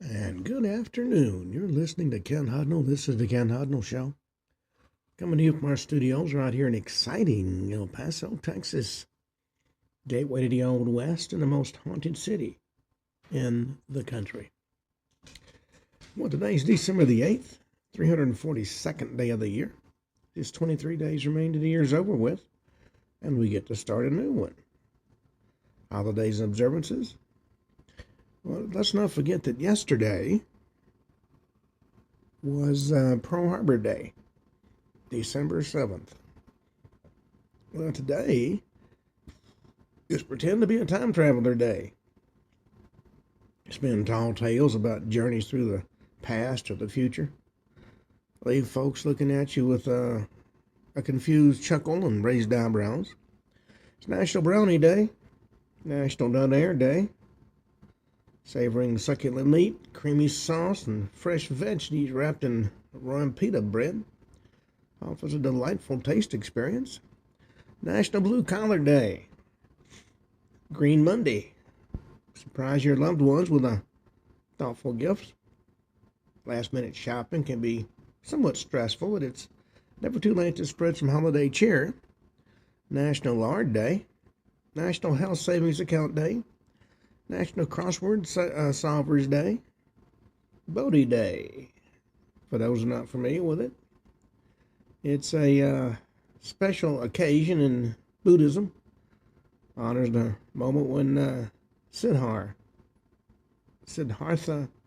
And good afternoon. You're listening to Ken Hudnall. This is the Ken Hudnall Show. Coming to you from our studios right here in exciting El Paso, Texas. Gateway to the Old West and the most haunted city in the country. Well, today's December the 8th, 342nd day of the year. Just 23 days remain to the year's over with, and we get to start a new one. Holidays and observances. Well, let's not forget that yesterday was Pearl Harbor Day, December 7th. Well, today is pretend to be a time traveler day. Spin tall tales about journeys through the past or the future. Leave folks looking at you with a confused chuckle and raised eyebrows. It's National Brownie Day, National Done Air Day, savoring succulent meat, creamy sauce, and fresh veggies wrapped in royal pita bread offers a delightful taste experience. National Blue Collar Day, Green Monday, surprise your loved ones with a thoughtful gift. Last-minute shopping can be somewhat stressful, but it's never too late to spread some holiday cheer. National Lard Day, National Health Savings Account Day, National Crossword Solvers Day, Bodhi Day. For those who are not familiar with it, it's a special occasion in Buddhism. Honors the moment when Siddhartha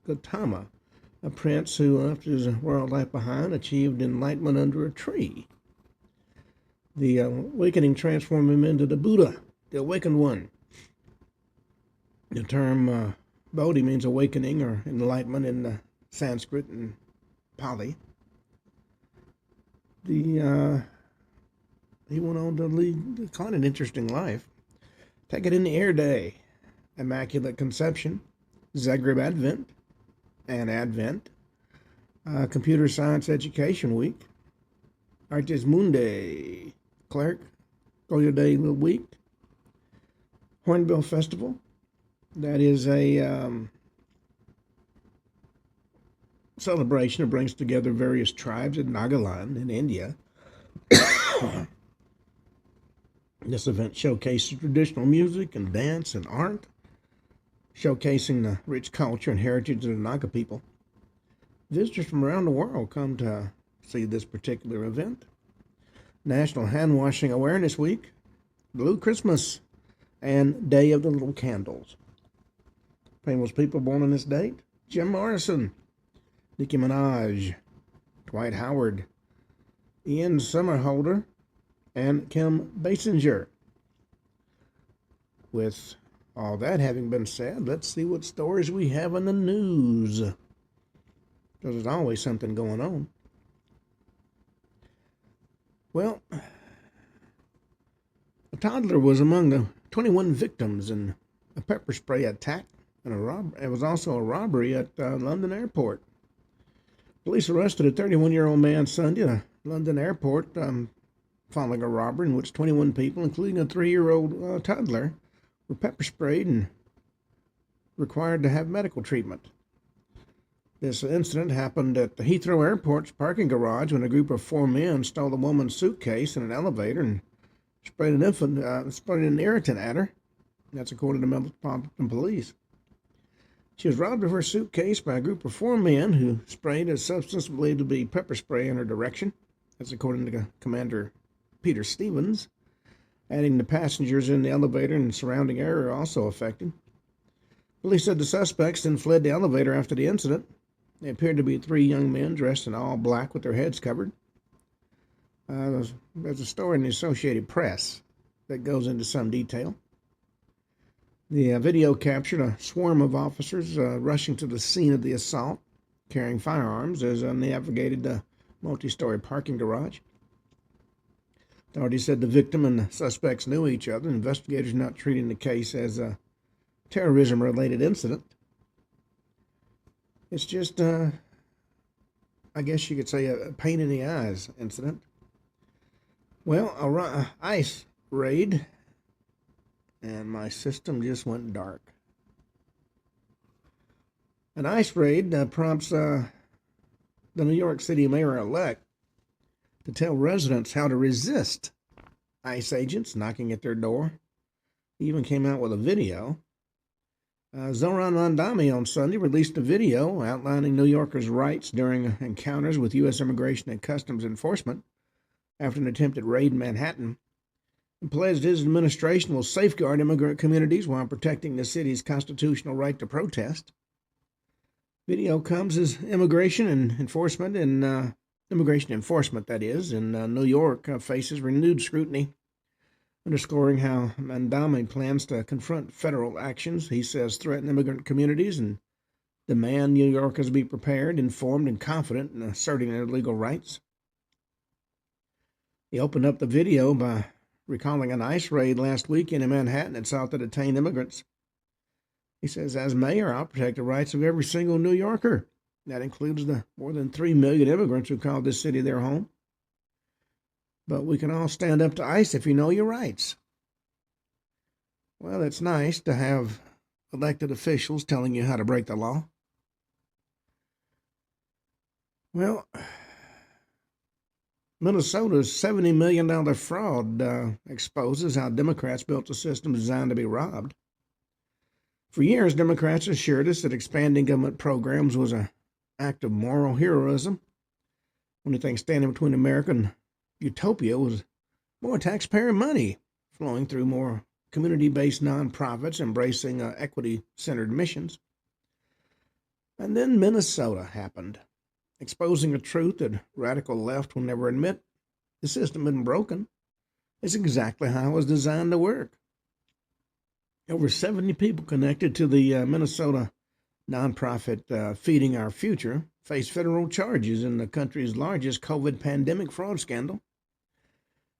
Gautama, a prince who left his world life behind, achieved enlightenment under a tree. The awakening transformed him into the Buddha, the awakened one. The term Bodhi means awakening or enlightenment in Sanskrit and Pali. He went on to lead quite an interesting life. Take It in the Air Day, Immaculate Conception, Zagreb Advent, and Advent, Computer Science Education Week, Artes Mundi, Clerk, Goya Day Week, Hornbill Festival. That is a celebration that brings together various tribes in Nagaland in India. This event showcases traditional music and dance and art, showcasing the rich culture and heritage of the Naga people. Visitors from around the world come to see this particular event. National Hand Washing Awareness Week, Blue Christmas, and Day of the Little Candles. Famous people born on this date: Jim Morrison, Nicki Minaj, Dwight Howard, Ian Somerhalder, and Kim Basinger. With all that having been said, let's see what stories we have in the news, because there's always something going on. Well, a toddler was among the 21 victims in a pepper spray attack, and it was also a robbery at London Airport. Police arrested a 31-year-old man Sunday at London Airport following a robbery in which 21 people, including a 3-year-old toddler, were pepper sprayed and required to have medical treatment. This incident happened at the Heathrow Airport's parking garage when a group of 4 men stole a woman's suitcase in an elevator and sprayed an irritant at her. That's according to Metropolitan Police. She was robbed of her suitcase by a group of 4 men who sprayed a substance believed to be pepper spray in her direction. That's according to Commander Peter Stevens. Adding the passengers in the elevator and surrounding area are also affected. Police said the suspects then fled the elevator after the incident. They appeared to be 3 young men dressed in all black with their heads covered. There's a story in the Associated Press that goes into some detail. The video captured a swarm of officers rushing to the scene of the assault, carrying firearms as they navigated the multi-story parking garage. Authorities said the victim and the suspects knew each other. Investigators not treating the case as a terrorism-related incident. It's just, I guess you could say, a pain in the eyes incident. Well, a ICE raid, and my system just went dark. An ICE raid prompts the New York City mayor-elect to tell residents how to resist ICE agents knocking at their door. He even came out with a video. Zoran Mondani on Sunday released a video outlining New Yorkers' rights during encounters with U.S. Immigration and Customs Enforcement after an attempted raid in Manhattan, and pledged his administration will safeguard immigrant communities while protecting the city's constitutional right to protest. Video comes as immigration enforcement, that is, in New York faces renewed scrutiny, underscoring how Mondani plans to confront federal actions he says threaten immigrant communities and demand New Yorkers be prepared, informed, and confident in asserting their legal rights. He opened up the video by recalling an ICE raid last weekend in Manhattan that sought to detain immigrants. He says, as mayor, I'll protect the rights of every single New Yorker. That includes the more than 3 million immigrants who call this city their home. But we can all stand up to ICE if you know your rights. Well, it's nice to have elected officials telling you how to break the law. Well, Minnesota's $70 million fraud exposes how Democrats built a system designed to be robbed. For years, Democrats assured us that expanding government programs was an act of moral heroism. Only thing standing between America and utopia was more taxpayer money flowing through more community-based nonprofits embracing equity-centered missions. And then Minnesota happened, exposing a truth that radical left will never admit. The system isn't broken. It's exactly how it was designed to work. Over 70 people connected to the Minnesota nonprofit Feeding Our Future face federal charges in the country's largest COVID pandemic fraud scandal.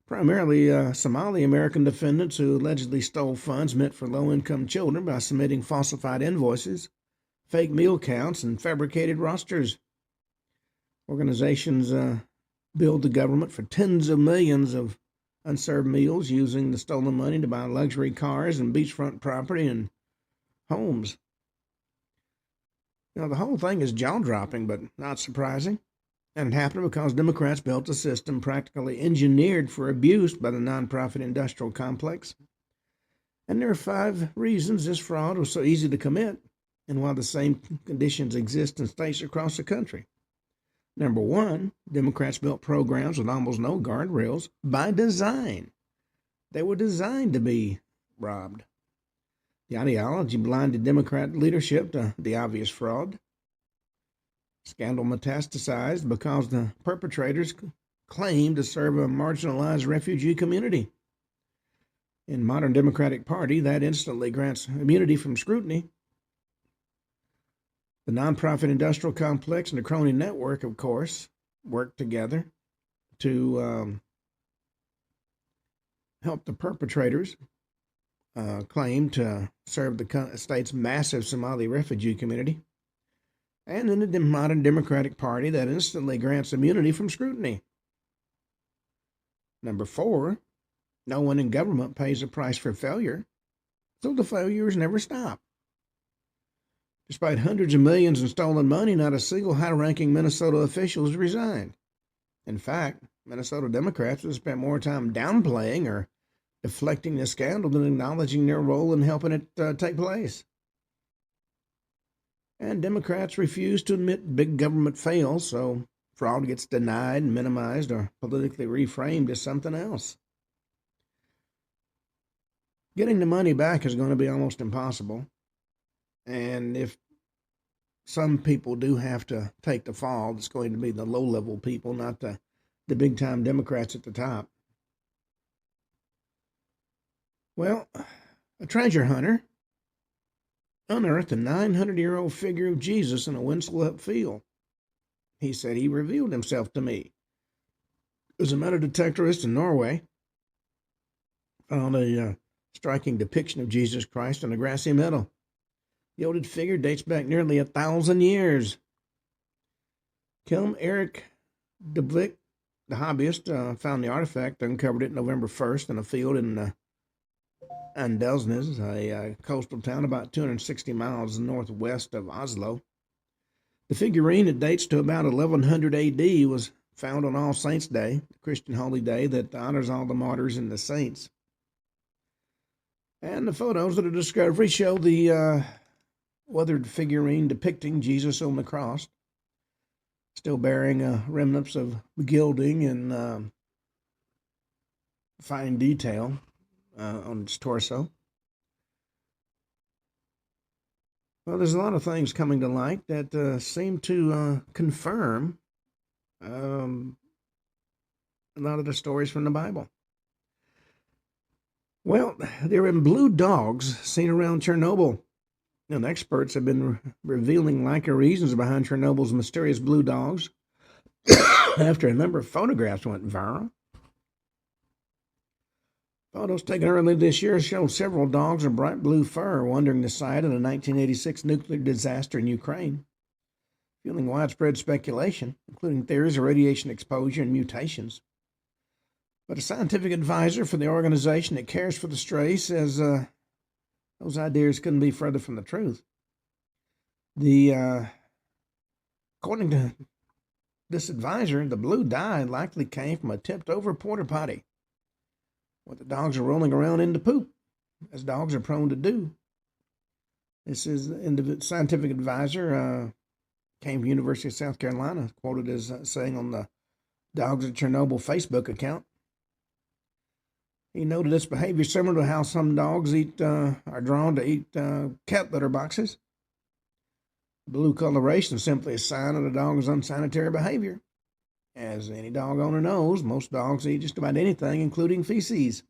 Primarily Somali American defendants who allegedly stole funds meant for low-income children by submitting falsified invoices, fake meal counts, and fabricated rosters. Organizations billed the government for tens of millions of unserved meals using the stolen money to buy luxury cars and beachfront property and homes. The whole thing is jaw-dropping, but not surprising. And it happened because Democrats built a system practically engineered for abuse by the nonprofit industrial complex. And there are 5 reasons this fraud was so easy to commit and why the same conditions exist in states across the country. Number 1, Democrats built programs with almost no guardrails by design. They were designed to be robbed. The ideology blinded Democrat leadership to the obvious fraud. Scandal metastasized because the perpetrators claimed to serve a marginalized refugee community. In modern Democratic Party, that instantly grants immunity from scrutiny. The nonprofit industrial complex and the crony network, of course, work together to help the perpetrators claim to serve the state's massive Somali refugee community. And in the modern Democratic Party, that instantly grants immunity from scrutiny. Number 4, no one in government pays a price for failure, so the failures never stop. Despite hundreds of millions in stolen money, not a single high-ranking Minnesota official has resigned. In fact, Minnesota Democrats have spent more time downplaying or deflecting the scandal than acknowledging their role in helping it take place. And Democrats refuse to admit big government fails, so fraud gets denied, minimized, or politically reframed as something else. Getting the money back is going to be almost impossible. And if some people do have to take the fall, it's going to be the low-level people, not the big-time Democrats at the top. Well, a treasure hunter unearthed a 900-year-old figure of Jesus in a windswept field. He said he revealed himself to me. As a metal detectorist in Norway found a striking depiction of Jesus Christ on a grassy meadow. The oldest figure dates back nearly 1,000 years. Kim Erik DeVlick, the hobbyist, found the artifact, uncovered it November 1st in a field in Andelsnes, a coastal town about 260 miles northwest of Oslo. The figurine, that dates to about 1100 AD, was found on All Saints' Day, a Christian holy day that honors all the martyrs and the saints. And the photos of the discovery show the weathered figurine depicting Jesus on the cross, still bearing remnants of gilding and fine detail on its torso. Well, there's a lot of things coming to light that seem to confirm a lot of the stories from the Bible. Well, there have been blue dogs seen around Chernobyl, and experts have been revealing likely reasons behind Chernobyl's mysterious blue dogs after a number of photographs went viral. Photos taken earlier this year showed several dogs in bright blue fur wandering the site of the 1986 nuclear disaster in Ukraine, fueling widespread speculation, including theories of radiation exposure and mutations. But a scientific advisor for the organization that cares for the stray says those ideas couldn't be further from the truth. According to this advisor, the blue dye likely came from a tipped-over porta potty, where the dogs are rolling around in the poop, as dogs are prone to do. This is the scientific advisor came from the University of South Carolina, quoted as saying on the Dogs at Chernobyl Facebook account. He noted its behavior similar to how some dogs are drawn to eat cat litter boxes. Blue coloration is simply a sign of the dog's unsanitary behavior. As any dog owner knows, most dogs eat just about anything, including feces.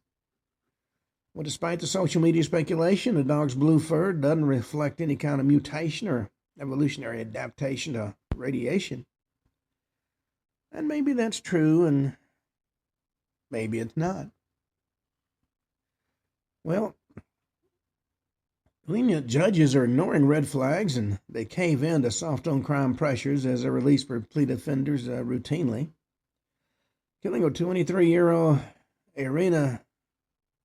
Well, despite the social media speculation, the dog's blue fur doesn't reflect any kind of mutation or evolutionary adaptation to radiation. And maybe that's true, and maybe it's not. Well, lenient judges are ignoring red flags, and they cave in to soft-on-crime pressures as they release repeat offenders routinely. Killing a 23-year-old Irina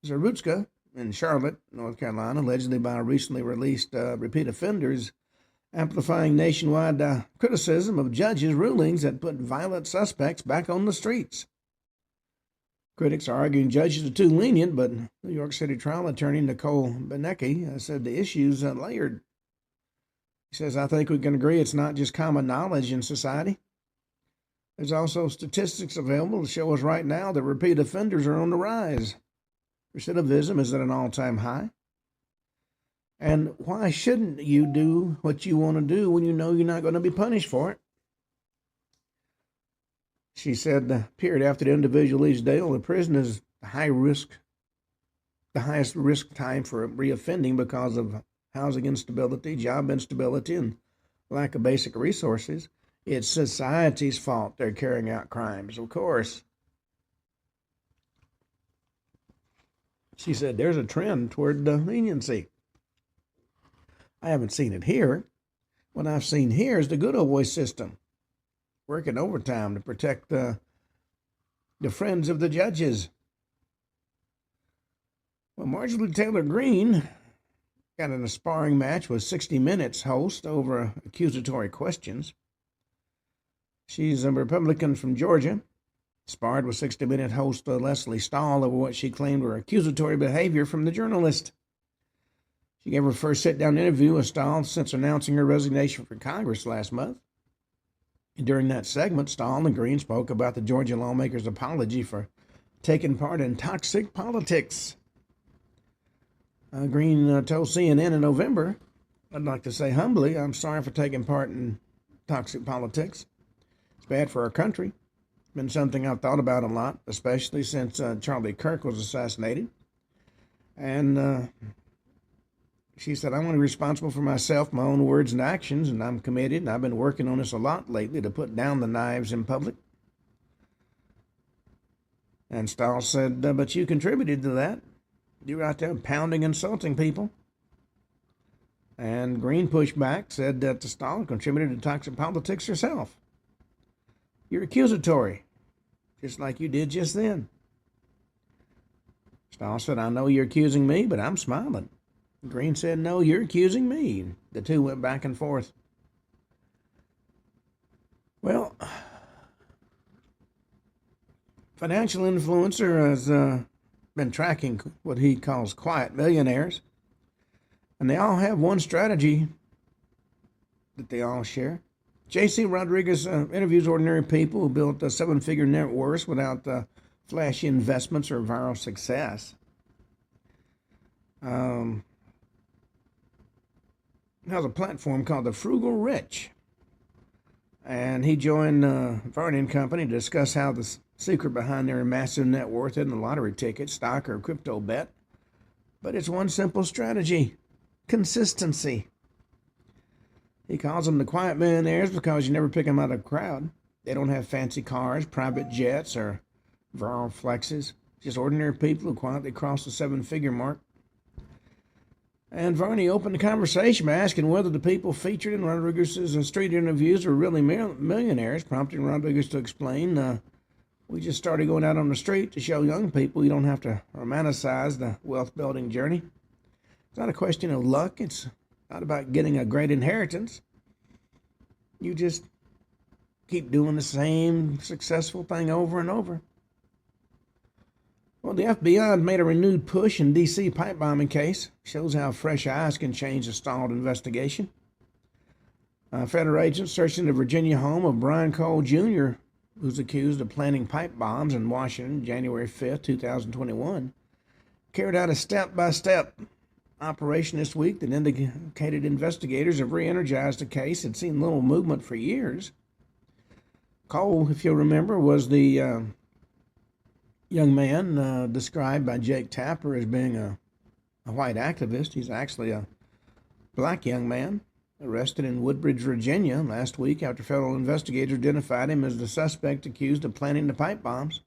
Zarutska in Charlotte, North Carolina, allegedly by recently released repeat offenders, amplifying nationwide criticism of judges' rulings that put violent suspects back on the streets. Critics are arguing judges are too lenient, but New York City trial attorney Nicole Benecki said the issue's layered. He says, I think we can agree it's not just common knowledge in society. There's also statistics available to show us right now that repeat offenders are on the rise. Recidivism is at an all-time high. And why shouldn't you do what you want to do when you know you're not going to be punished for it? She said the period after the individual leaves jail, the prison is the highest risk time for reoffending because of housing instability, job instability, and lack of basic resources. It's society's fault they're carrying out crimes, of course. She said there's a trend toward leniency. I haven't seen it here. What I've seen here is the good old boy system, working overtime to protect the friends of the judges. Well, Marjorie Taylor Greene got in a sparring match with 60 Minutes host over accusatory questions. She's a Republican from Georgia, sparred with 60 Minute host Leslie Stahl over what she claimed were accusatory behavior from the journalist. She gave her first sit-down interview with Stahl since announcing her resignation from Congress last month. During that segment, Stahl and Greene spoke about the Georgia lawmaker's apology for taking part in toxic politics. Greene told CNN in November, I'd like to say humbly, I'm sorry for taking part in toxic politics. It's bad for our country. It's been something I've thought about a lot, especially since Charlie Kirk was assassinated. And she said, I'm only responsible for myself, my own words and actions, and I'm committed, and I've been working on this a lot lately to put down the knives in public. And Stahl said, but you contributed to that. You were out there pounding, insulting people. And Greene pushed back, said that Stahl contributed to toxic politics herself. You're accusatory, just like you did just then. Stahl said, I know you're accusing me, but I'm smiling. Greene said, no, you're accusing me. The two went back and forth. Well, financial influencer has been tracking what he calls quiet millionaires, and they all have one strategy that they all share. J.C. Rodriguez interviews ordinary people who built seven-figure net worths without flashy investments or viral success. Has a platform called The Frugal Rich, and he joined Varney and Company to discuss how the secret behind their massive net worth isn't a lottery ticket, stock, or crypto bet, but it's one simple strategy: consistency. He calls them the quiet millionaires because you never pick them out of a crowd. They don't have fancy cars, private jets, or viral flexes. Just ordinary people who quietly cross the seven-figure mark. And Varney opened the conversation by asking whether the people featured in Rodriguez's street interviews were really millionaires, prompting Rodriguez to explain, we just started going out on the street to show young people you don't have to romanticize the wealth-building journey. It's not a question of luck. It's not about getting a great inheritance. You just keep doing the same successful thing over and over. Well, the FBI made a renewed push in D.C. pipe bombing case. Shows how fresh eyes can change a stalled investigation. Federal agents searching the Virginia home of Brian Cole Jr., who's accused of planting pipe bombs in Washington January 5th, 2021, carried out a step-by-step operation this week that indicated investigators have re-energized the case and seen little movement for years. Cole, if you'll remember, was the young man described by Jake Tapper as being a white activist. He's actually a black young man arrested in Woodbridge, Virginia last week after federal investigators identified him as the suspect accused of planting the pipe bombs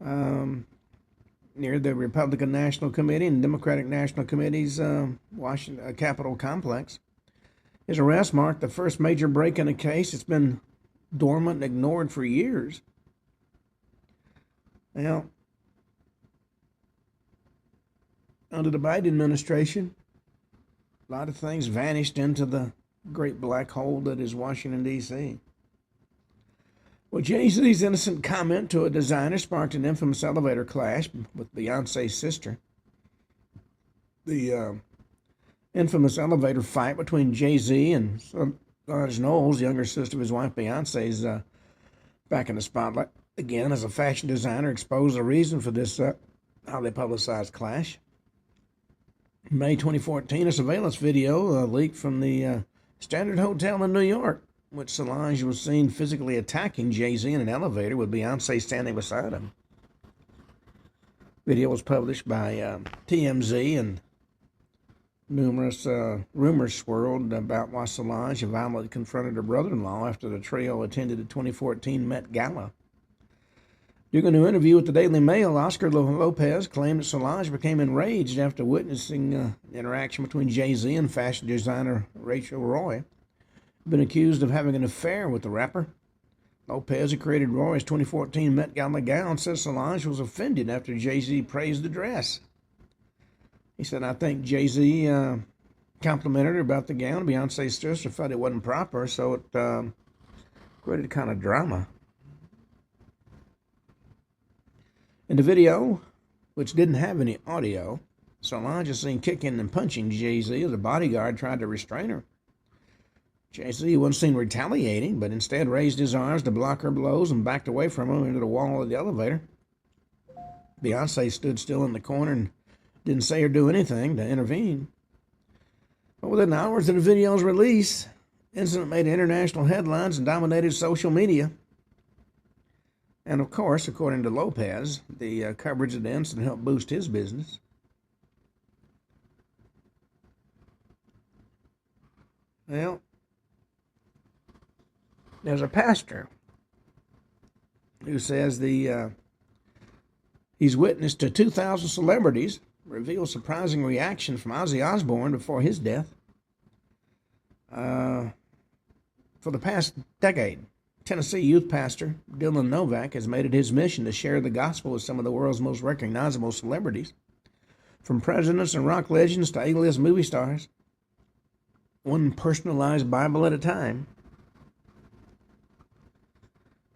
near the Republican National Committee and Democratic National Committee's Washington Capitol complex. His arrest marked the first major break in a case that's been dormant and ignored for years. Now, under the Biden administration, a lot of things vanished into the great black hole that is Washington, D.C. Well, Jay-Z's innocent comment to a designer sparked an infamous elevator clash with Beyonce's sister. The infamous elevator fight between Jay-Z and Solange Knowles, younger sister of his wife Beyonce, is back in the spotlight again as a fashion designer exposed the reason for this highly publicized clash. In May 2014, a surveillance video leaked from the Standard Hotel in New York, which Solange was seen physically attacking Jay-Z in an elevator with Beyonce standing beside him. Video was published by TMZ, and numerous rumors swirled about why Solange violently confronted her brother-in-law after the trio attended the 2014 Met Gala. During a new interview with the Daily Mail, Oscar Lopez claimed that Solange became enraged after witnessing an interaction between Jay-Z and fashion designer Rachel Roy, who'd been accused of having an affair with the rapper. Lopez, who created Roy's 2014 Met Gala gown, says Solange was offended after Jay-Z praised the dress. He said, I think Jay-Z complimented her about the gown. Beyonce's sister thought it wasn't proper, so it created a kind of drama. In the video, which didn't have any audio, Solange is seen kicking and punching Jay-Z as a bodyguard tried to restrain her. Jay-Z wasn't seen retaliating, but instead raised his arms to block her blows and backed away from him into the wall of the elevator. Beyonce stood still in the corner and didn't say or do anything to intervene. But within hours of the video's release, the incident made international headlines and dominated social media. And of course, according to Lopez, the coverage of the incident helped boost his business. Well, there's a pastor who says he's witness to 2,000 celebrities reveal surprising reaction from Ozzy Osbourne before his death. For the past decade, Tennessee youth pastor Dylan Novak has made it his mission to share the gospel with some of the world's most recognizable celebrities, from presidents and rock legends to A-list movie stars, one personalized Bible at a time.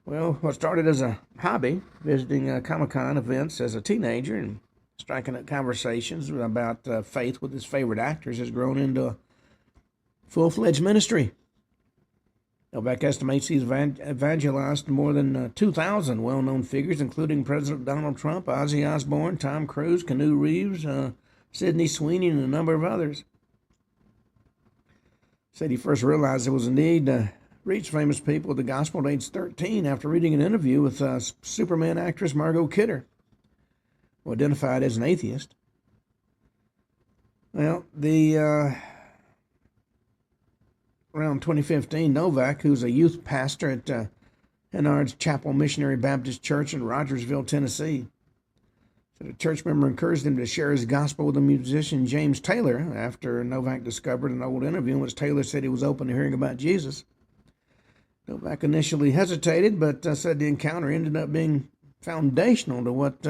Well, what started as a hobby, visiting Comic-Con events as a teenager and striking up conversations about faith with his favorite actors, has grown into a full-fledged ministry. Novak estimates he's evangelized more than 2,000 well-known figures, including President Donald Trump, Ozzy Osbourne, Tom Cruise, Keanu Reeves, Sydney Sweeney, and a number of others. Said he first realized there was a need to reach famous people with the gospel at age 13 after reading an interview with Superman actress Margot Kidder, who identified as an atheist. Well, around 2015, Novak, who's a youth pastor at Hennard's Chapel Missionary Baptist Church in Rogersville, Tennessee, said a church member encouraged him to share his gospel with the musician James Taylor after Novak discovered an old interview in which Taylor said he was open to hearing about Jesus. Novak initially hesitated, but said the encounter ended up being foundational to what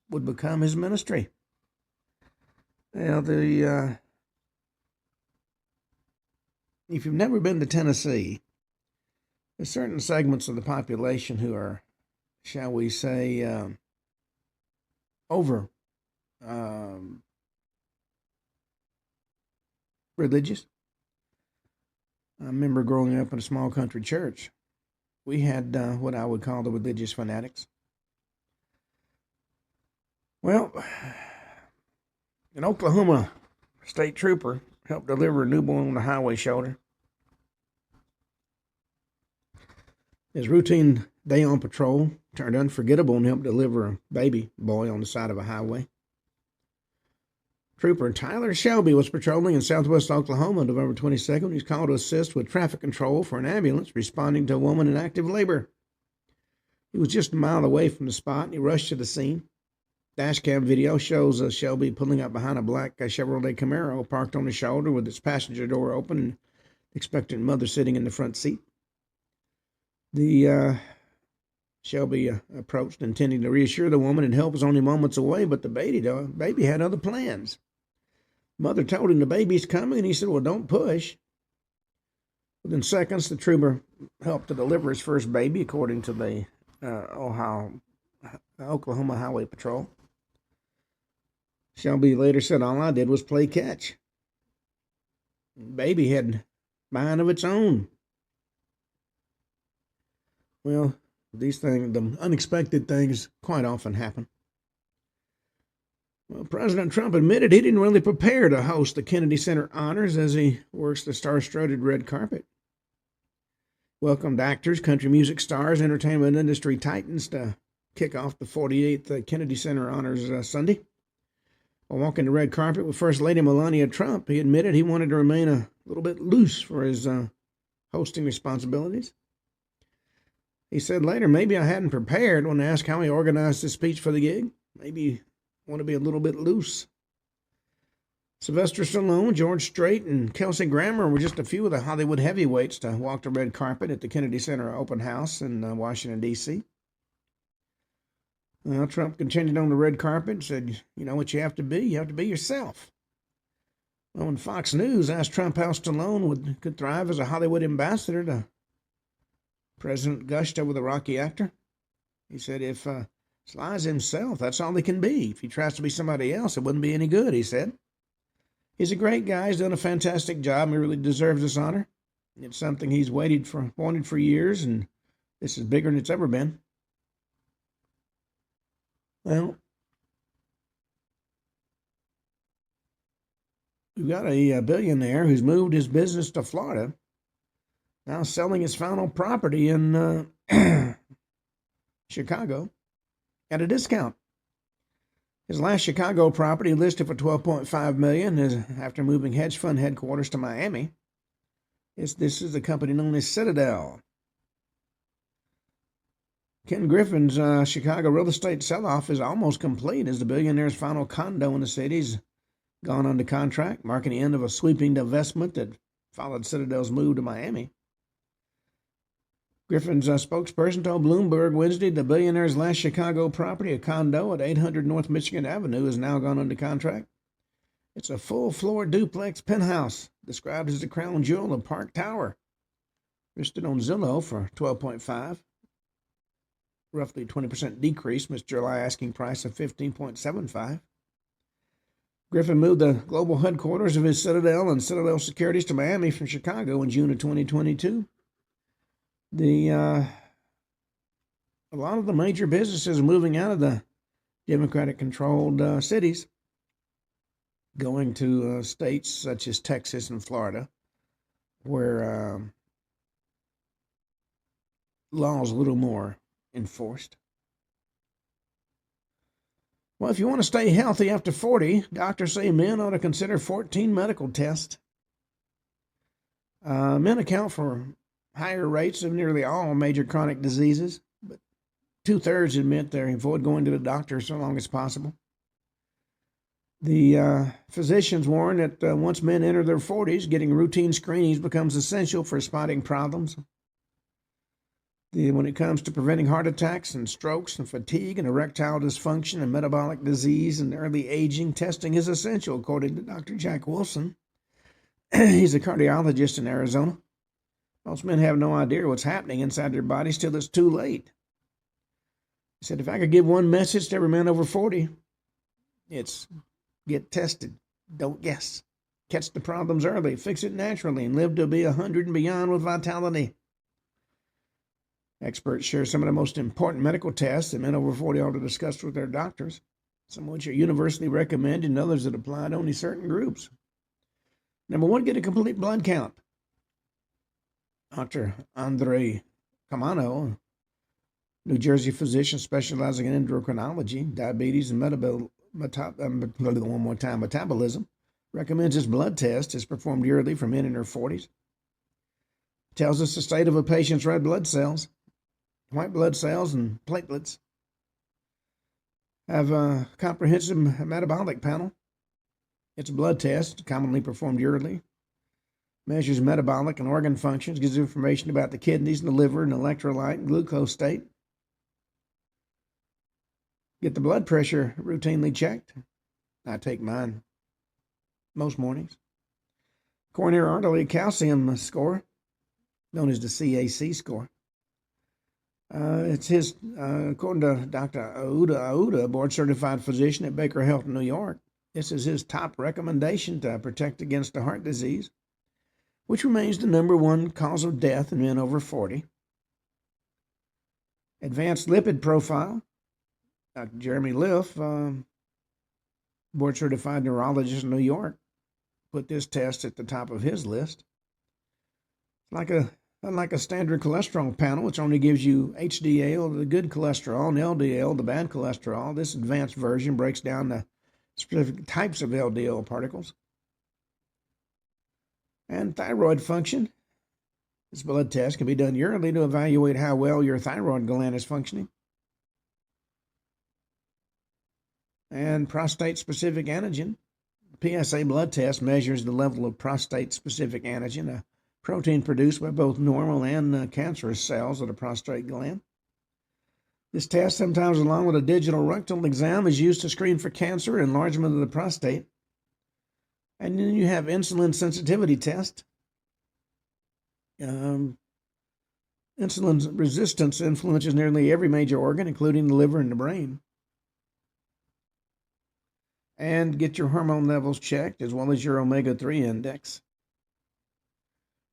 would become his ministry. Now, if you've never been to Tennessee, there's certain segments of the population who are, shall we say, over religious. I remember growing up in a small country church. We had what I would call the religious fanatics. Well, an Oklahoma state trooper helped deliver a newborn on the highway shoulder. His routine day on patrol turned unforgettable and helped deliver a baby boy on the side of a highway. Trooper Tyler Shelby was patrolling in southwest Oklahoma on November 22nd. He's called to assist with traffic control for an ambulance responding to a woman in active labor. He was just a mile away from the spot and he rushed to the scene. Dashcam video shows Shelby pulling up behind a black Chevrolet Camaro parked on the shoulder with its passenger door open and expectant mother sitting in the front seat. The Shelby approached, intending to reassure the woman and help was only moments away, but the baby had other plans. Mother told him the baby's coming, and he said, well, don't push. Within seconds, the trooper helped to deliver his first baby, according to the Oklahoma Highway Patrol. Shelby later said, all I did was play catch. The baby had mind of its own. Well, these things, the unexpected things, quite often happen. Well, President Trump admitted he didn't really prepare to host the Kennedy Center honors as he works the star-studded red carpet. Welcomed actors, country music stars, entertainment industry titans to kick off the 48th Kennedy Center honors Sunday. While walking the red carpet with First Lady Melania Trump, he admitted he wanted to remain a little bit loose for his hosting responsibilities. He said later, maybe I hadn't prepared when asked how he organized his speech for the gig. Maybe want to be a little bit loose. Sylvester Stallone, George Strait, and Kelsey Grammer were just a few of the Hollywood heavyweights to walk the red carpet at the Kennedy Center open house in Washington, D.C. Well, Trump continued on the red carpet and said, you know what you have to be? You have to be yourself. Well, when Fox News asked Trump how Stallone could thrive as a Hollywood ambassador, the president gushed over the Rocky actor. He said, if Sly's himself, that's all he can be. If he tries to be somebody else, it wouldn't be any good, he said. He's a great guy. He's done a fantastic job. He really deserves this honor. It's something he's wanted for years, and this is bigger than it's ever been. Well, we've got a billionaire who's moved his business to Florida, now selling his final property in Chicago at a discount. His last Chicago property listed for $12.5 million is after moving hedge fund headquarters to Miami. This is a company known as Citadel. Ken Griffin's Chicago real estate sell-off is almost complete as the billionaire's final condo in the city's gone under contract, marking the end of a sweeping divestment that followed Citadel's move to Miami. Griffin's spokesperson told Bloomberg Wednesday the billionaire's last Chicago property, a condo at 800 North Michigan Avenue, has now gone under contract. It's a full-floor duplex penthouse, described as the crown jewel of Park Tower. Listed on Zillow for $12.5 million. roughly 20% decrease, missed July asking price of 15.75. Griffin moved the global headquarters of his Citadel and Citadel Securities to Miami from Chicago in June of 2022. A lot of the major businesses are moving out of the Democratic-controlled cities, going to states such as Texas and Florida, where law is a little more enforced. Well, if you want to stay healthy after 40, doctors say men ought to consider 14 medical tests. Men account for higher rates of nearly all major chronic diseases, but 2/3 admit they avoid going to the doctor so long as possible. The physicians warn that once men enter their 40s, getting routine screenings becomes essential for spotting problems. When it comes to preventing heart attacks and strokes and fatigue and erectile dysfunction and metabolic disease and early aging, testing is essential, according to Dr. Jack Wilson. He's a cardiologist in Arizona. Most men have no idea what's happening inside their bodies till it's too late. He said, if I could give one message to every man over 40, it's get tested. Don't guess. Catch the problems early, fix it naturally, and live to be 100 and beyond with vitality. Experts share some of the most important medical tests that men over 40 ought to discuss with their doctors, some of which are universally recommended and others that apply to only certain groups. Number 1, get a complete blood count. Dr. Andre Camano, New Jersey physician specializing in endocrinology, diabetes, and metabolism, recommends this blood test is performed yearly for men in their 40s. Tells us the state of a patient's red blood cells. White blood cells and platelets. Have a comprehensive metabolic panel. It's a blood test, commonly performed yearly. Measures metabolic and organ functions, gives information about the kidneys and the liver and electrolyte and glucose state. Get the blood pressure routinely checked. I take mine most mornings. Coronary artery calcium score, known as the CAC score. It's his, according to Dr. Aouda, a board-certified physician at Baker Health in New York, this is his top recommendation to protect against heart disease, which remains the number 1 cause of death in men over 40. Advanced lipid profile. Dr. Jeremy Liff, board-certified neurologist in New York, put this test at the top of his list. Unlike a standard cholesterol panel, which only gives you HDL, the good cholesterol, and LDL, the bad cholesterol, this advanced version breaks down the specific types of LDL particles. And thyroid function. This blood test can be done yearly to evaluate how well your thyroid gland is functioning. And prostate-specific antigen. PSA blood test measures the level of prostate-specific antigen, a protein produced by both normal and cancerous cells of the prostate gland. This test, sometimes along with a digital rectal exam, is used to screen for cancer and enlargement of the prostate. And then you have insulin sensitivity test. Insulin resistance influences nearly every major organ, including the liver and the brain. And get your hormone levels checked, as well as your omega-3 index.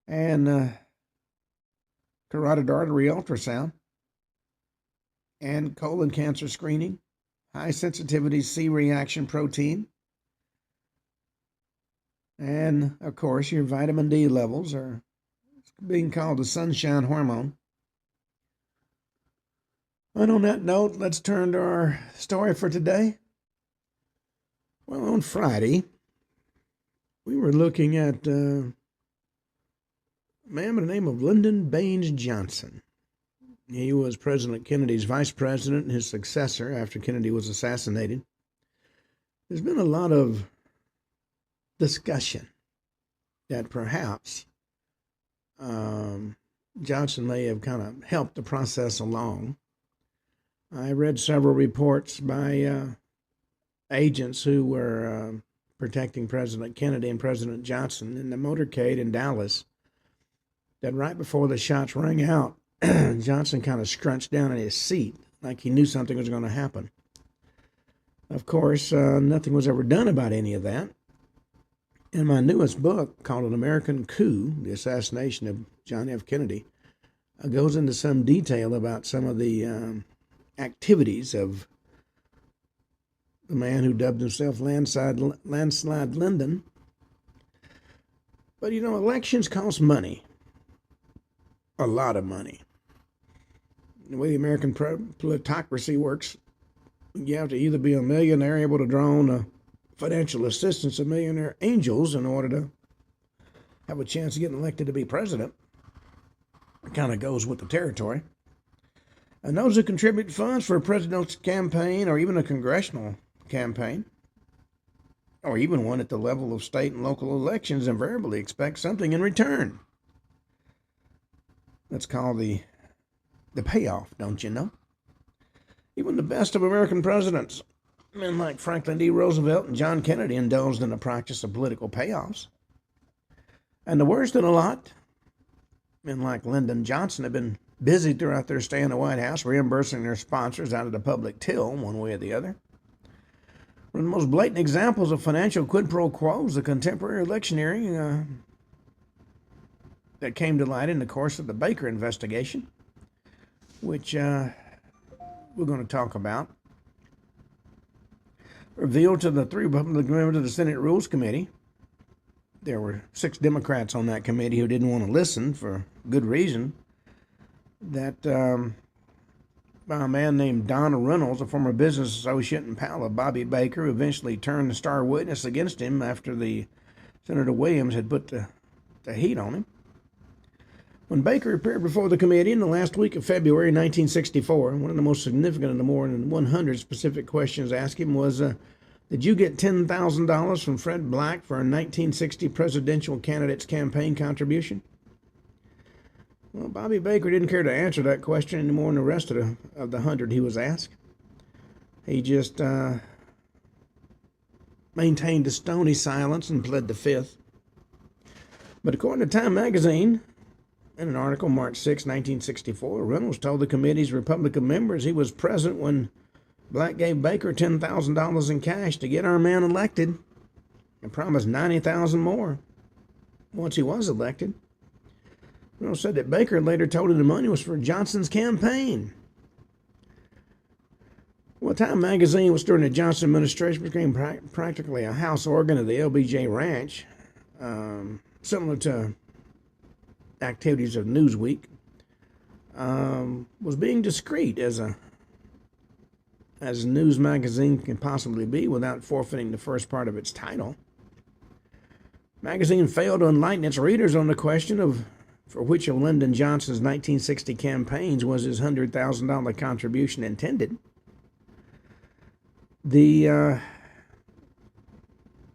And carotid artery ultrasound. And colon cancer screening. High sensitivity C-reaction protein. And, of course, your vitamin D levels are being called the sunshine hormone. And on that note, let's turn to our story for today. Well, on Friday, we were looking at a man by the name of Lyndon Baines Johnson. He was President Kennedy's vice president and his successor after Kennedy was assassinated. There's been a lot of discussion that perhaps Johnson may have kind of helped the process along. I read several reports by agents who were protecting President Kennedy and President Johnson in the motorcade in Dallas that right before the shots rang out, Johnson kind of scrunched down in his seat like he knew something was going to happen. Of course, nothing was ever done about any of that. In my newest book, called An American Coup, The Assassination of John F. Kennedy, goes into some detail about some of the activities of the man who dubbed himself Landslide Lyndon. But, elections cost money. A lot of money. The way the American plutocracy works, you have to either be a millionaire able to draw on the financial assistance of millionaire angels in order to have a chance of getting elected to be president. It kind of goes with the territory. And those who contribute funds for a presidential campaign or even a congressional campaign, or even one at the level of state and local elections, invariably expect something in return. That's called the payoff, don't you know? Even the best of American presidents, men like Franklin D. Roosevelt and John Kennedy, indulged in the practice of political payoffs. And the worst of the lot, men like Lyndon Johnson have been busy throughout their stay in the White House reimbursing their sponsors out of the public till, one way or the other. One of the most blatant examples of financial quid pro quo is the contemporary electioneering that came to light in the course of the Baker investigation, which we're going to talk about. Revealed to the 3 Republican members of the Senate Rules Committee. There were 6 Democrats on that committee who didn't want to listen for good reason. That by a man named Donna Reynolds, a former business associate and pal of Bobby Baker, who eventually turned the star witness against him after the Senator Williams had put the heat on him. When Baker appeared before the committee in the last week of February 1964, one of the most significant of the more than 100 specific questions asked him was, did you get $10,000 from Fred Black for a 1960 presidential candidate's campaign contribution? Well, Bobby Baker didn't care to answer that question any more than the rest of the 100 he was asked. He just maintained a stony silence and pled the fifth. But according to Time magazine, in an article March 6, 1964, Reynolds told the committee's Republican members he was present when Black gave Baker $10,000 in cash to get our man elected and promised $90,000 more once he was elected. Reynolds said that Baker later told him the money was for Johnson's campaign. Well, Time magazine was during the Johnson administration, became practically a house organ of the LBJ Ranch, similar to activities of Newsweek, was being discreet as a news magazine can possibly be without forfeiting the first part of its title. Magazine failed to enlighten its readers on the question of for which of Lyndon Johnson's 1960 campaigns was his $100,000 contribution intended. The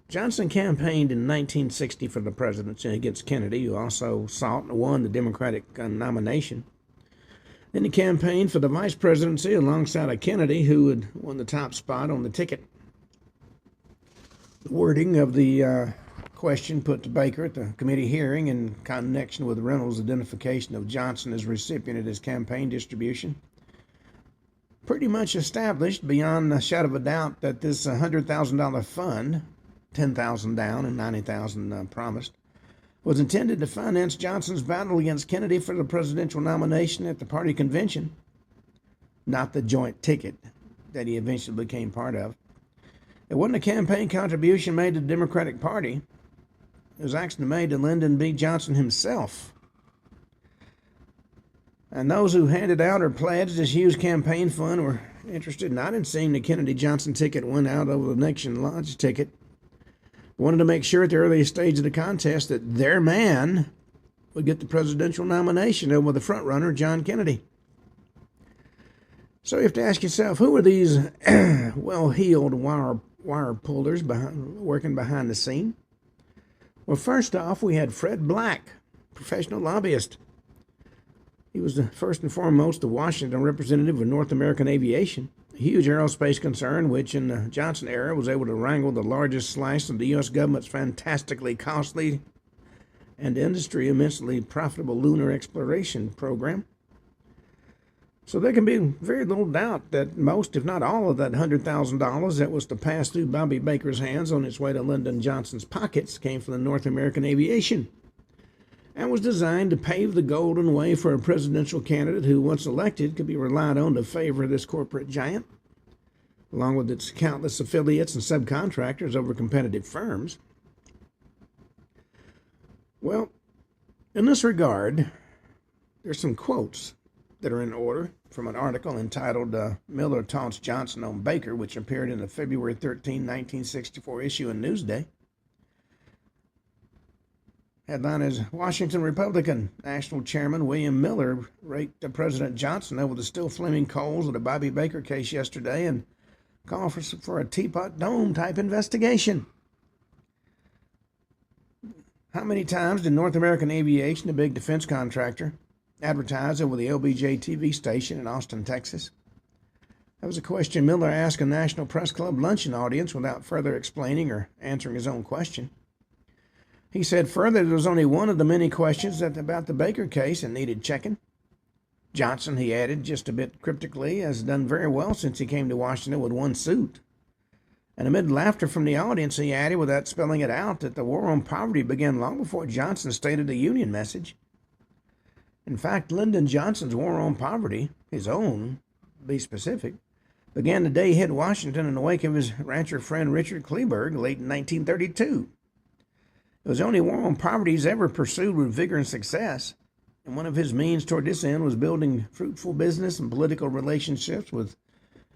Johnson campaigned in 1960 for the presidency against Kennedy, who also sought and won the Democratic nomination. Then he campaigned for the vice presidency alongside of Kennedy, who had won the top spot on the ticket. The wording of the question put to Baker at the committee hearing in connection with Reynolds' identification of Johnson as recipient of his campaign distribution pretty much established beyond a shadow of a doubt that this $100,000 fund, $10,000 down and $90,000 promised, was intended to finance Johnson's battle against Kennedy for the presidential nomination at the party convention, not the joint ticket that he eventually became part of. It wasn't a campaign contribution made to the Democratic Party. It was actually made to Lyndon B. Johnson himself. And those who handed out or pledged this huge campaign fund were interested not in seeing the Kennedy-Johnson ticket win out over the Nixon Lodge ticket. Wanted to make sure at the earliest stage of the contest that their man would get the presidential nomination over the front-runner, John Kennedy. So you have to ask yourself, who are these well-heeled wire pullers working behind the scene? Well, first off, we had Fred Black, professional lobbyist. He was the first and foremost the Washington representative of North American Aviation, a huge aerospace concern which in the Johnson era was able to wrangle the largest slice of the U.S. government's fantastically costly and industry immensely profitable lunar exploration program. So there can be very little doubt that most, if not all, of that $100,000 that was to pass through Bobby Baker's hands on its way to Lyndon Johnson's pockets came from the North American Aviation and was designed to pave the golden way for a presidential candidate who, once elected, could be relied on to favor this corporate giant, along with its countless affiliates and subcontractors over competitive firms. Well, in this regard, there's some quotes that are in order from an article entitled Miller Taunts Johnson on Baker, which appeared in the February 13, 1964 issue of Newsday. Headline is, Washington Republican National Chairman William Miller raked President Johnson over the still flaming coals of the Bobby Baker case yesterday and called for a Teapot Dome type investigation. How many times did North American Aviation, a big defense contractor, advertise over the LBJ TV station in Austin, Texas? That was a question Miller asked a National Press Club luncheon audience without further explaining or answering his own question. He said further there was only one of the many questions about the Baker case and needed checking. Johnson, he added just a bit cryptically, has done very well since he came to Washington with one suit. And amid laughter from the audience, he added, without spelling it out, that the war on poverty began long before Johnson stated the Union message. In fact, Lyndon Johnson's war on poverty, his own, to be specific, began the day he hit Washington in the wake of his rancher friend Richard Kleberg late in 1932. It was the only war on poverty he's ever pursued with vigor and success, and one of his means toward this end was building fruitful business and political relationships with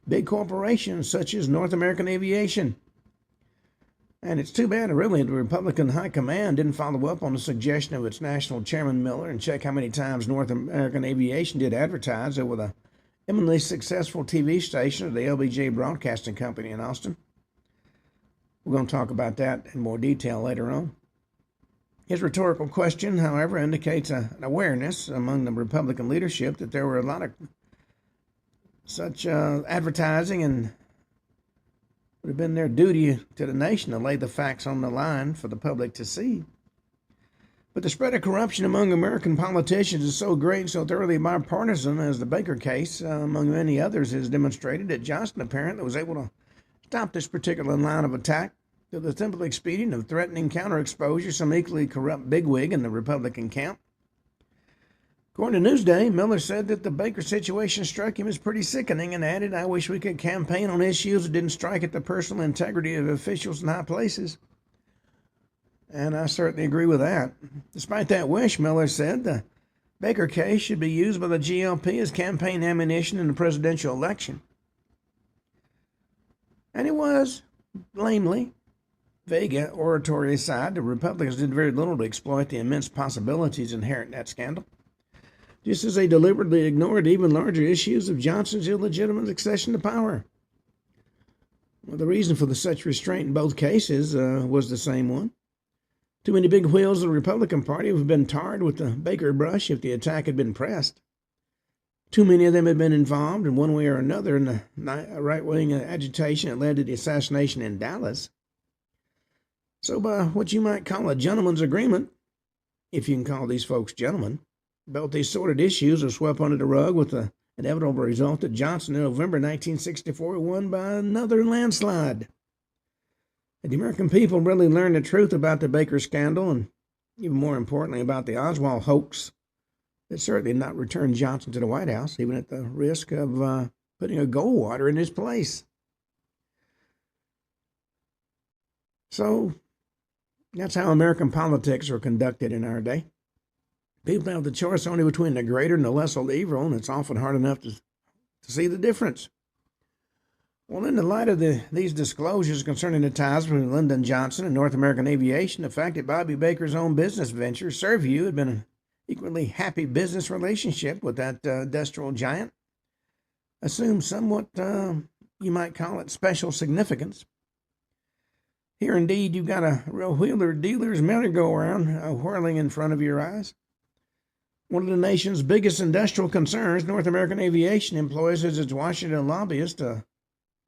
big corporations such as North American Aviation. And it's too bad, really, the Republican High Command didn't follow up on the suggestion of its national chairman Miller and check how many times North American Aviation did advertise over the eminently successful TV station of the LBJ Broadcasting Company in Austin. We're going to talk about that in more detail later on. His rhetorical question, however, indicates an awareness among the Republican leadership that there were a lot of such advertising, and would have been their duty to the nation to lay the facts on the line for the public to see. But the spread of corruption among American politicians is so great and so thoroughly bipartisan, as the Baker case, among many others, has demonstrated, that Johnson apparently was able to stop this particular line of attack through the simple expedient of threatening counter-exposure some equally corrupt bigwig in the Republican camp. According to Newsday, Miller said that the Baker situation struck him as pretty sickening and added, I wish we could campaign on issues that didn't strike at the personal integrity of officials in high places. And I certainly agree with that. Despite that wish, Miller said, the Baker case should be used by the GOP as campaign ammunition in the presidential election. And it was, lamely. Vega oratory aside, the Republicans did very little to exploit the immense possibilities inherent in that scandal, just as they deliberately ignored even larger issues of Johnson's illegitimate accession to power. Well, the reason for such restraint in both cases was the same one. Too many big wheels of the Republican Party would have been tarred with the Baker brush if the attack had been pressed. Too many of them had been involved in one way or another in the right-wing agitation that led to the assassination in Dallas. So by what you might call a gentleman's agreement, if you can call these folks gentlemen, both these sordid issues are swept under the rug, with the inevitable result that Johnson in November 1964 won by another landslide. And the American people really learned the truth about the Baker scandal, and even more importantly about the Oswald hoax, that certainly did not return Johnson to the White House, even at the risk of putting a Goldwater in his place. So that's how American politics are conducted in our day. People have the choice only between the greater and the lesser evil, and it's often hard enough to see the difference. Well, in the light of these disclosures concerning the ties between Lyndon Johnson and North American Aviation, the fact that Bobby Baker's own business venture, Serviu, had been an equally happy business relationship with that industrial giant, assumes somewhat, you might call it, special significance. Here, indeed, you've got a real wheeler-dealer's merry-go-round whirling in front of your eyes. One of the nation's biggest industrial concerns, North American Aviation, employs as its Washington lobbyist a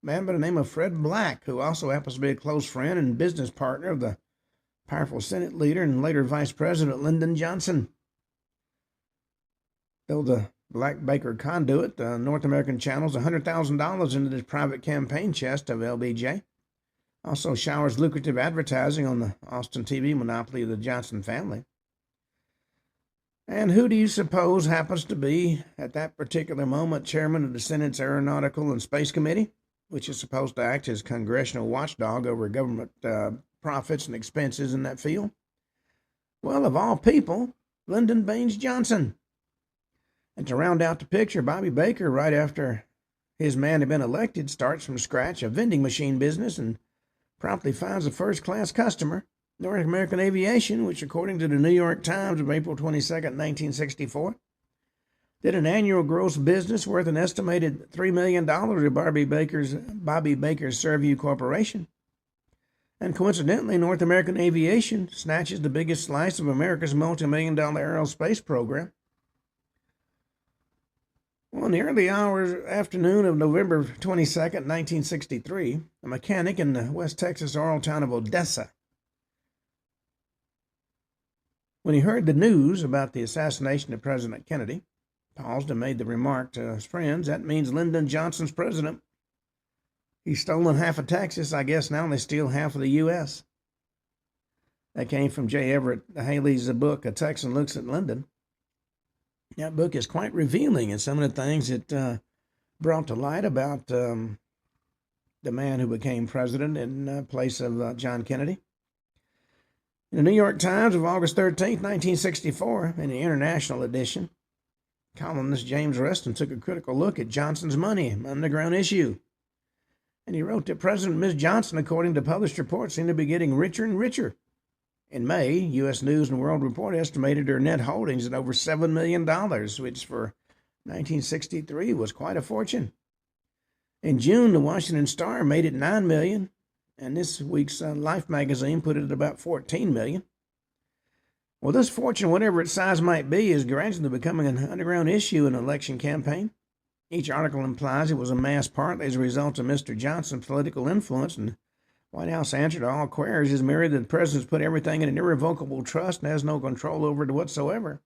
man by the name of Fred Black, who also happens to be a close friend and business partner of the powerful Senate leader and later Vice President Lyndon Johnson. Though the Black Baker Conduit, North American channels $100,000 into the private campaign chest of LBJ. Also showers lucrative advertising on the Austin TV monopoly of the Johnson family. And who do you suppose happens to be, at that particular moment, chairman of the Senate's Aeronautical and Space Committee, which is supposed to act as congressional watchdog over government profits and expenses in that field? Well, of all people, Lyndon Baines Johnson. And to round out the picture, Bobby Baker, right after his man had been elected, starts from scratch a vending machine business and promptly finds a first-class customer, North American Aviation, which, according to the New York Times of April 22nd, 1964, did an annual gross business worth an estimated $3 million to Bobby Baker's Fairview Corporation. And coincidentally, North American Aviation snatches the biggest slice of America's multi-million-dollar aerospace program. Well, in the early afternoon of November 22nd, 1963, a mechanic in the West Texas oil town of Odessa, when he heard the news about the assassination of President Kennedy, paused and made the remark to his friends, "That means Lyndon Johnson's president. He's stolen half of Texas. I guess now they steal half of the U.S." That came from J. Everett Haley's book, A Texan Looks at Lyndon. That book is quite revealing in some of the things it brought to light about the man who became president in place of John Kennedy. In the New York Times of August 13, 1964, in the international edition, columnist James Reston took a critical look at Johnson's money underground issue. And he wrote that President Ms. Johnson, according to published reports, seemed to be getting richer and richer. In May, U.S. News and World Report estimated her net holdings at over $7 million, which for 1963 was quite a fortune. In June, the Washington Star made it $9 million, and this week's Life magazine put it at about $14 million. Well, this fortune, whatever its size might be, is gradually becoming an underground issue in an election campaign. Each article implies it was amassed partly as a result of Mr. Johnson's political influence, and the White House answer to all queries is merely that the president's put everything in an irrevocable trust and has no control over it whatsoever.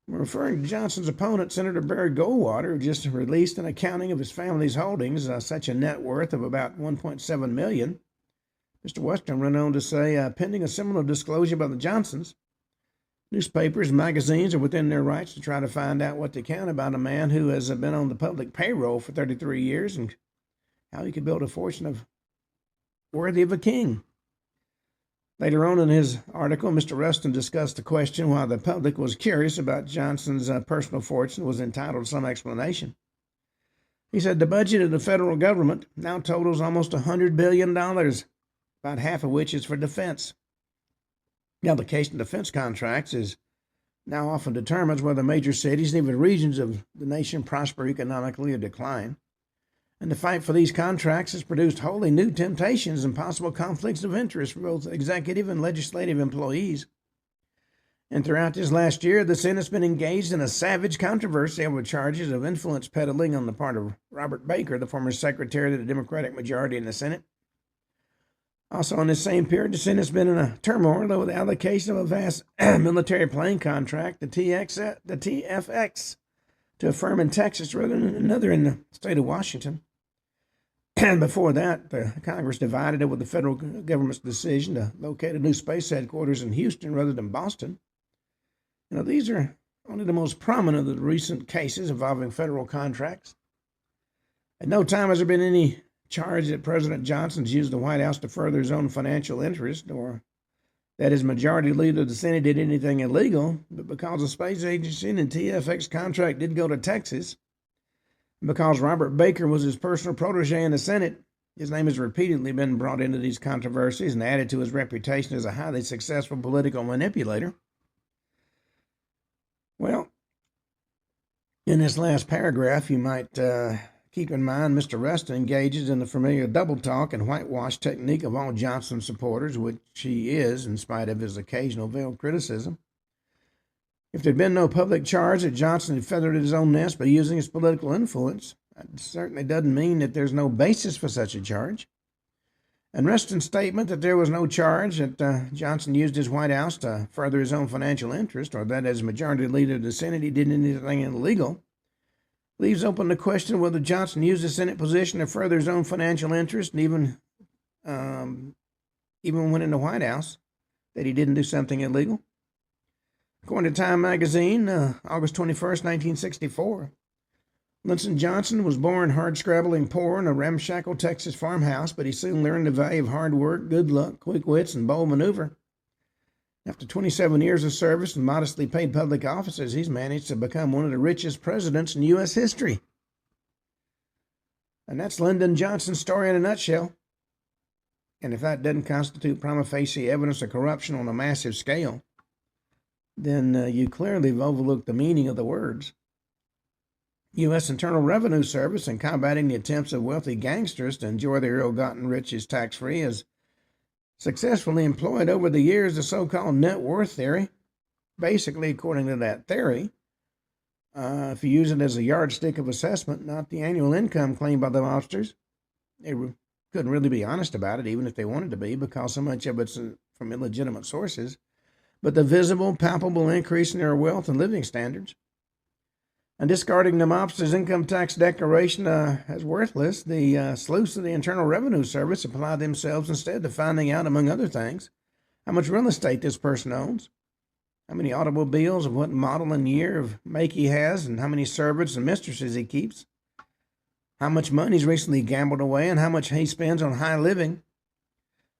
Referring to Johnson's opponent, Senator Barry Goldwater, who just released an accounting of his family's holdings, such a net worth of about $1.7 million, Mr. Western went on to say, pending a similar disclosure by the Johnsons, newspapers and magazines are within their rights to try to find out what they can about a man who has been on the public payroll for 33 years and how he could build a fortune worthy of a king. Later on in his article, Mr. Rustin discussed the question why the public was curious about Johnson's personal fortune was entitled to some explanation. He said the budget of the federal government now totals almost $100 billion, about half of which is for defense. The allocation of defense contracts is now often determines whether major cities and even regions of the nation prosper economically or decline. And the fight for these contracts has produced wholly new temptations and possible conflicts of interest for both executive and legislative employees. And throughout this last year, the Senate's been engaged in a savage controversy over charges of influence peddling on the part of Robert Baker, the former secretary of the Democratic majority in the Senate. Also, in this same period, the Senate's been in a turmoil over the allocation of a vast military plane contract, the TFX, to a firm in Texas rather than another in the state of Washington. And before that, the Congress divided over the federal government's decision to locate a new space headquarters in Houston rather than Boston. These are only the most prominent of the recent cases involving federal contracts. At no time has there been any charge that President Johnson's used the White House to further his own financial interest, or that his majority leader of the Senate did anything illegal, but because the space agency and TFX contract did go to Texas, and because Robert Baker was his personal protege in the Senate, his name has repeatedly been brought into these controversies and added to his reputation as a highly successful political manipulator. Well, in this last paragraph, you might keep in mind Mr. Rustin engages in the familiar double talk and whitewash technique of all Johnson supporters, which he is, in spite of his occasional veiled criticism. If there had been no public charge that Johnson had feathered his own nest by using his political influence, that certainly doesn't mean that there's no basis for such a charge. An Reston's statement that there was no charge that Johnson used his White House to further his own financial interest, or that as majority leader of the Senate he did anything illegal, leaves open the question whether Johnson used the Senate position to further his own financial interest, and even when in the White House, that he didn't do something illegal. According to Time magazine, August 21st, 1964, Lyndon Johnson was born hard-scrabbling poor in a ramshackle Texas farmhouse, but he soon learned the value of hard work, good luck, quick wits, and bold maneuver. After 27 years of service in modestly paid public offices, he's managed to become one of the richest presidents in U.S. history. And that's Lyndon Johnson's story in a nutshell. And if that doesn't constitute prima facie evidence of corruption on a massive scale, then you clearly have overlooked the meaning of the words. U.S. Internal Revenue Service, in combating the attempts of wealthy gangsters to enjoy their ill-gotten riches tax-free, has successfully employed over the years the so-called net worth theory. Basically, according to that theory, if you use it as a yardstick of assessment, not the annual income claimed by the mobsters, they couldn't really be honest about it, even if they wanted to be, because so much of it's from illegitimate sources, but the visible, palpable increase in their wealth and living standards. And discarding the mobster's income tax declaration as worthless, the sleuths of the Internal Revenue Service applied themselves instead to finding out, among other things, how much real estate this person owns, how many automobiles, of what model and year of make he has, and how many servants and mistresses he keeps, how much money he's recently gambled away, and how much he spends on high living.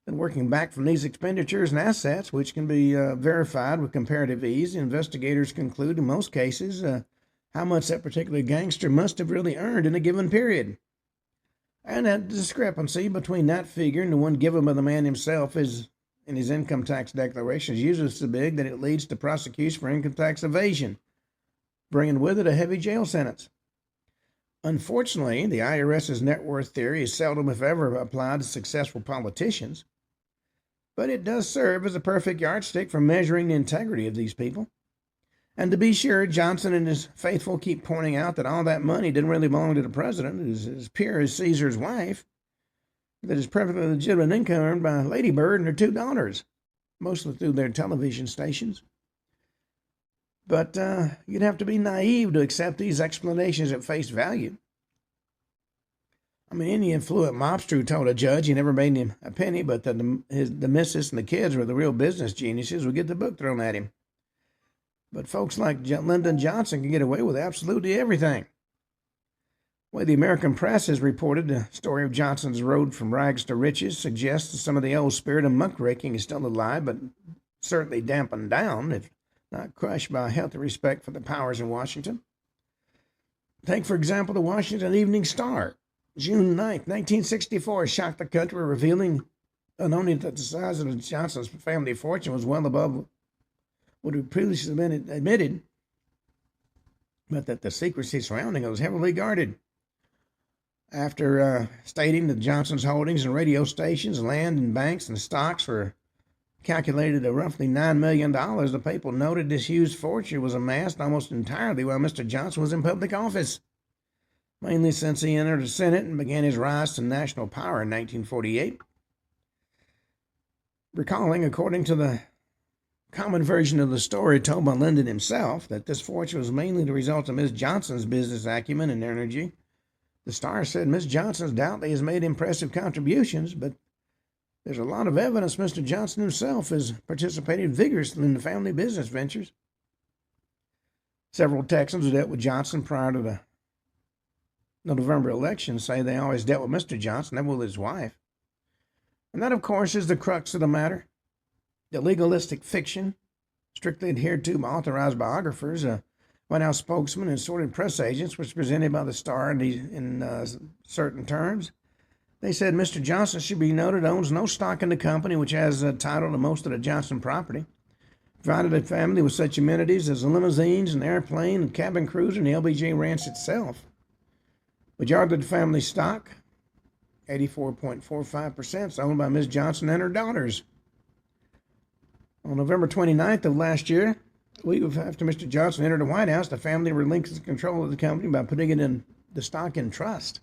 Then working back from these expenditures and assets, which can be verified with comparative ease, investigators conclude in most cases how much that particular gangster must have really earned in a given period. And that discrepancy between that figure and the one given by the man himself is, in his income tax declaration, is usually so big that it leads to prosecution for income tax evasion, bringing with it a heavy jail sentence. Unfortunately, the IRS's net worth theory is seldom, if ever, applied to successful politicians, but it does serve as a perfect yardstick for measuring the integrity of these people. And to be sure, Johnson and his faithful keep pointing out that all that money didn't really belong to the president. It is as pure as Caesar's wife, that is perfectly legitimate income earned by Lady Bird and her two daughters, mostly through their television stations. But you'd have to be naive to accept these explanations at face value. I mean, any affluent mobster who told a judge he never made him a penny, but that the missus and the kids were the real business geniuses would get the book thrown at him. But folks like Lyndon Johnson can get away with absolutely everything. The way the American press has reported the story of Johnson's road from rags to riches suggests that some of the old spirit of muckraking is still alive, but certainly dampened down, if not crushed by a healthy respect for the powers in Washington. Take, for example, the Washington Evening Star. June 9th, 1964, shocked the country, revealing not only that the size of Johnson's family fortune was well above what had previously been admitted, but that the secrecy surrounding it was heavily guarded. After stating that Johnson's holdings in radio stations, land and banks and stocks were calculated at roughly $9 million, the paper noted this huge fortune was amassed almost entirely while Mr. Johnson was in public office, mainly since he entered the Senate and began his rise to national power in 1948. Recalling, according to the common version of the story told by Lyndon himself, that this fortune was mainly the result of Miss Johnson's business acumen and energy, the Star said Miss Johnson doubtless has made impressive contributions, but there's a lot of evidence Mr. Johnson himself has participated vigorously in the family business ventures. Several Texans who dealt with Johnson prior to the November election say they always dealt with Mr. Johnson, never with his wife. And that, of course, is the crux of the matter. The legalistic fiction, strictly adhered to by authorized biographers, White House spokesman, and assorted press agents, was presented by the Star in certain terms. They said Mr. Johnson, should be noted, owns no stock in the company, which has a title to most of the Johnson property, provided a family with such amenities as the limousines, an airplane, a cabin cruiser, and the LBJ Ranch itself. Majority of the family stock, 84.45%, is owned by Ms. Johnson and her daughters. On November 29th of last year, a week after Mr. Johnson entered the White House, the family relinquished control of the company by putting it in the stock in trust.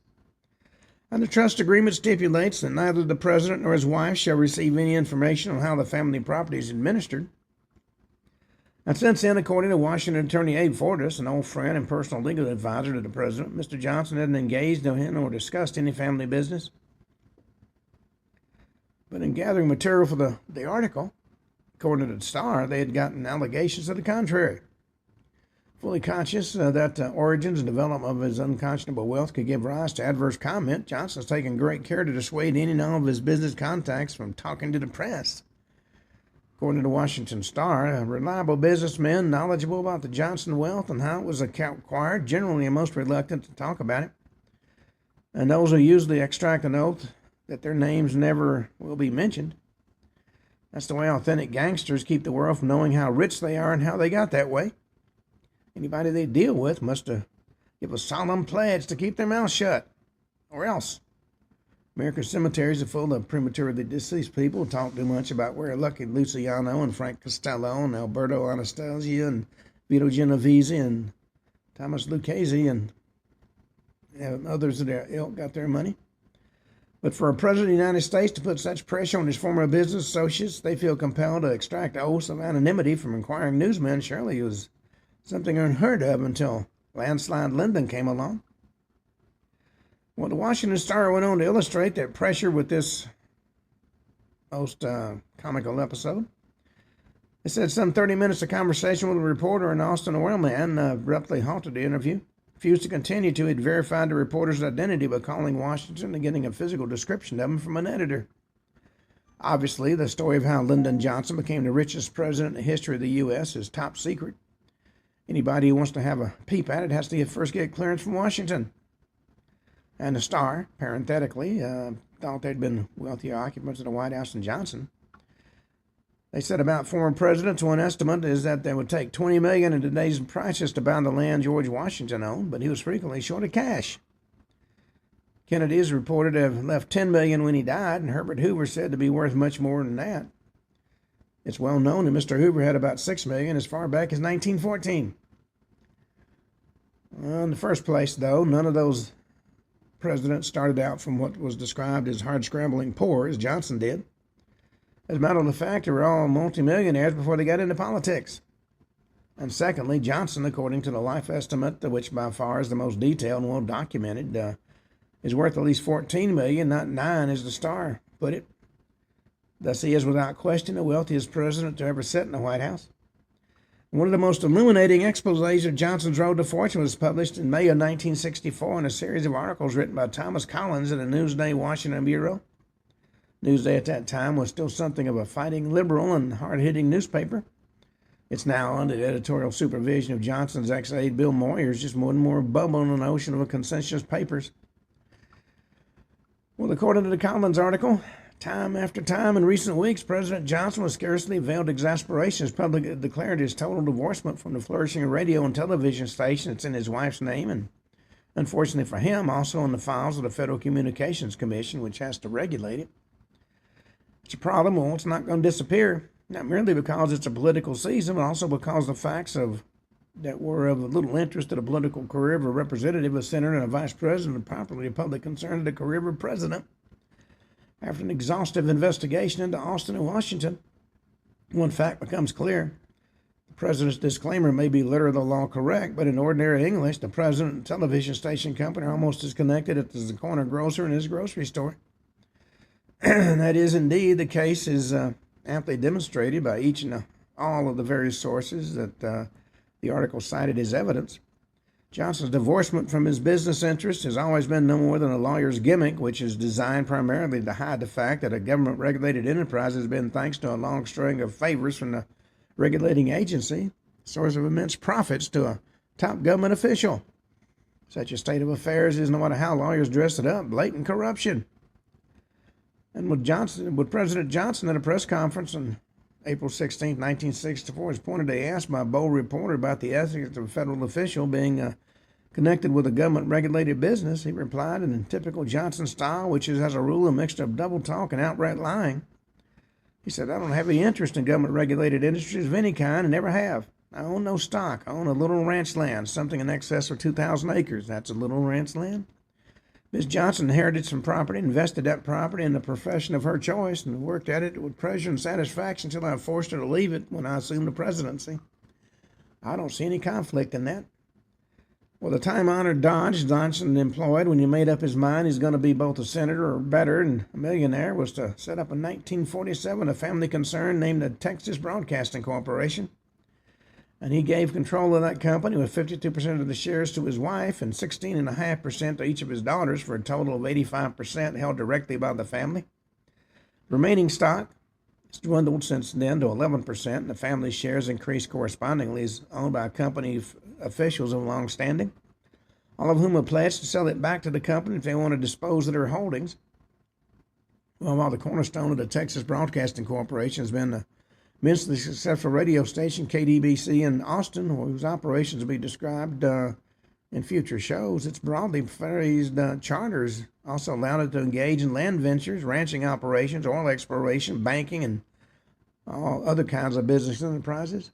And the trust agreement stipulates that neither the president nor his wife shall receive any information on how the family property is administered. And since then, according to Washington Attorney Abe Fortas, an old friend and personal legal advisor to the president, Mr. Johnson hadn't engaged in or discussed any family business. But in gathering material for the article, according to the Star, they had gotten allegations to the contrary. Fully conscious that the origins and development of his unconscionable wealth could give rise to adverse comment, Johnson's taken great care to dissuade any and all of his business contacts from talking to the press. According to the Washington Star, reliable businessmen knowledgeable about the Johnson wealth and how it was acquired generally are most reluctant to talk about it. And those who usually extract an oath that their names never will be mentioned. That's the way authentic gangsters keep the world from knowing how rich they are and how they got that way. Anybody they deal with must give a solemn pledge to keep their mouth shut, or else. America's cemeteries are full of prematurely deceased people who talk too much about where Lucky Luciano and Frank Costello and Alberto Anastasia and Vito Genovese and Thomas Lucchese and others of their ilk got their money. But for a president of the United States to put such pressure on his former business associates, they feel compelled to extract oaths of anonymity from inquiring newsmen. Surely it was something unheard of until landslide Lyndon came along. Well, the Washington Star went on to illustrate that pressure with this most comical episode. It said some 30 minutes of conversation with a reporter in Austin, oil man abruptly halted the interview. Refused to continue till he'd verified the reporter's identity by calling Washington and getting a physical description of him from an editor. Obviously, the story of how Lyndon Johnson became the richest president in the history of the U.S. is top secret. Anybody who wants to have a peep at it has to first get clearance from Washington. And the Star, parenthetically, thought there'd been wealthier occupants of the White House than Johnson. They said about former presidents, one estimate is that they would take $20 million in today's prices to buy the land George Washington owned, but he was frequently short of cash. Kennedy is reported to have left $10 million when he died, and Herbert Hoover said to be worth much more than that. It's well known that Mr. Hoover had about $6 million as far back as 1914. Well, in the first place, though, none of those presidents started out from what was described as hard-scrambling poor, as Johnson did. As a matter of fact, they were all multimillionaires before they got into politics. And secondly, Johnson, according to the life estimate, which by far is the most detailed and well-documented, is worth at least $14 million, not $9 million, as the Star put it. Thus, he is without question the wealthiest president to ever sit in the White House. One of the most illuminating exposés of Johnson's road to fortune was published in May of 1964 in a series of articles written by Thomas Collins in the Newsday Washington Bureau. Newsday at that time was still something of a fighting liberal and hard-hitting newspaper. It's now under the editorial supervision of Johnson's ex-aide Bill Moyers, just more and more bubble in an ocean of consensus papers. Well, according to the Collins article, time after time in recent weeks, President Johnson, with scarcely veiled exasperation, has publicly declared his total divorcement from the flourishing radio and television station that's in his wife's name, and unfortunately for him, also in the files of the Federal Communications Commission, which has to regulate it. It's a problem. Well, it's not going to disappear, not merely because it's a political season, but also because the facts that were of little interest to the political career of a representative, a senator, and a vice president are properly of public concern to the career of a president. After an exhaustive investigation into Austin and Washington, one fact becomes clear. The president's disclaimer may be letter of the law correct, but in ordinary English, the president and television station company are almost as connected as the corner grocer and his grocery store. And that is indeed the case, is amply demonstrated by each and all of the various sources that the article cited as evidence. Johnson's divorcement from his business interests has always been no more than a lawyer's gimmick, which is designed primarily to hide the fact that a government-regulated enterprise has been, thanks to a long string of favors from the regulating agency, a source of immense profits to a top government official. Such a state of affairs is, no matter how lawyers dress it up, blatant corruption. And with President Johnson at a press conference on April 16, 1964, was pointedly asked by a bold reporter about the ethics of a federal official being connected with a government-regulated business, he replied in typical Johnson style, which is, as a rule, a mixture of double talk and outright lying. He said, "I don't have any interest in government-regulated industries of any kind and never have. I own no stock. I own a little ranch land, something in excess of 2,000 acres. That's a little ranch land. Ms. Johnson inherited some property, invested that property in the profession of her choice, and worked at it with pleasure and satisfaction until I forced her to leave it when I assumed the presidency. I don't see any conflict in that. Well, the time-honored dodge Johnson employed when he made up his mind he's going to be both a senator or better and a millionaire was to set up in 1947 a family concern named the Texas Broadcasting Corporation. And he gave control of that company with 52% of the shares to his wife and 16.5% to each of his daughters for a total of 85% held directly by the family. Remaining stock has dwindled since then to 11%, and the family's shares increased correspondingly. Is owned by company officials of long standing, all of whom have pledged to sell it back to the company if they want to dispose of their holdings. Well, while the cornerstone of the Texas Broadcasting Corporation has been the immensely successful radio station KDBC in Austin, whose operations will be described in future shows, its broadly phrased charters also allowed it to engage in land ventures, ranching operations, oil exploration, banking, and all other kinds of business enterprises.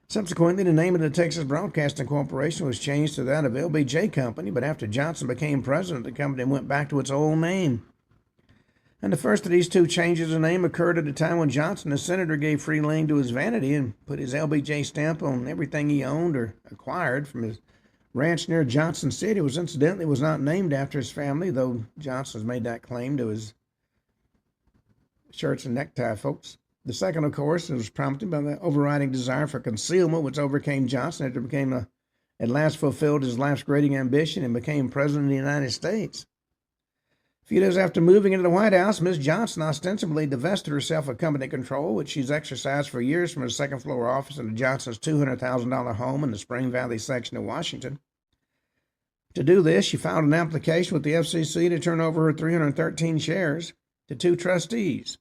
Subsequently, the name of the Texas Broadcasting Corporation was changed to that of LBJ Company, but after Johnson became president, the company went back to its old name. And the first of these two changes of name occurred at a time when Johnson, as senator, gave free rein to his vanity and put his LBJ stamp on everything he owned or acquired from his ranch near Johnson City. It was incidentally was not named after his family, though Johnson has made that claim to his shirts and necktie folks. The second, of course, was prompted by the overriding desire for concealment, which overcame Johnson after he at last fulfilled his life's great ambition and became president of the United States. A few days after moving into the White House, Ms. Johnson ostensibly divested herself of company control, which she's exercised for years from her second-floor office in Johnson's $200,000 home in the Spring Valley section of Washington. To do this, she filed an application with the FCC to turn over her 313 shares to two trustees,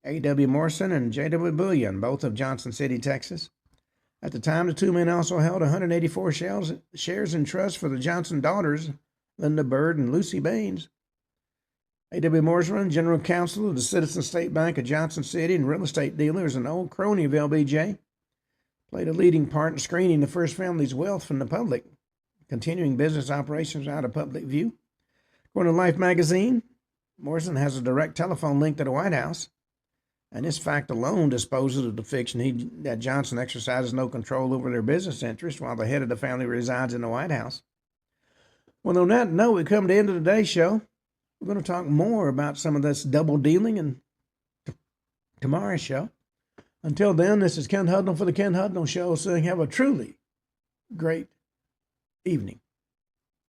A.W. Morrison and J.W. Bullion, both of Johnson City, Texas. At the time, the two men also held 184 shares in trust for the Johnson daughters, Linda Bird and Lucy Baines. A.W. Morrison, general counsel of the Citizen State Bank of Johnson City and real estate dealer, is an old crony of LBJ, played a leading part in screening the first family's wealth from the public, continuing business operations out of public view. According to Life magazine, Morrison has a direct telephone link to the White House, and this fact alone disposes of the fiction that Johnson exercises no control over their business interests while the head of the family resides in the White House. Well, on that note, we come to the end of today's show. We're going to talk more about some of this double dealing in tomorrow's show. Until then, this is Ken Hudnall for the Ken Hudnall Show saying have a truly great evening.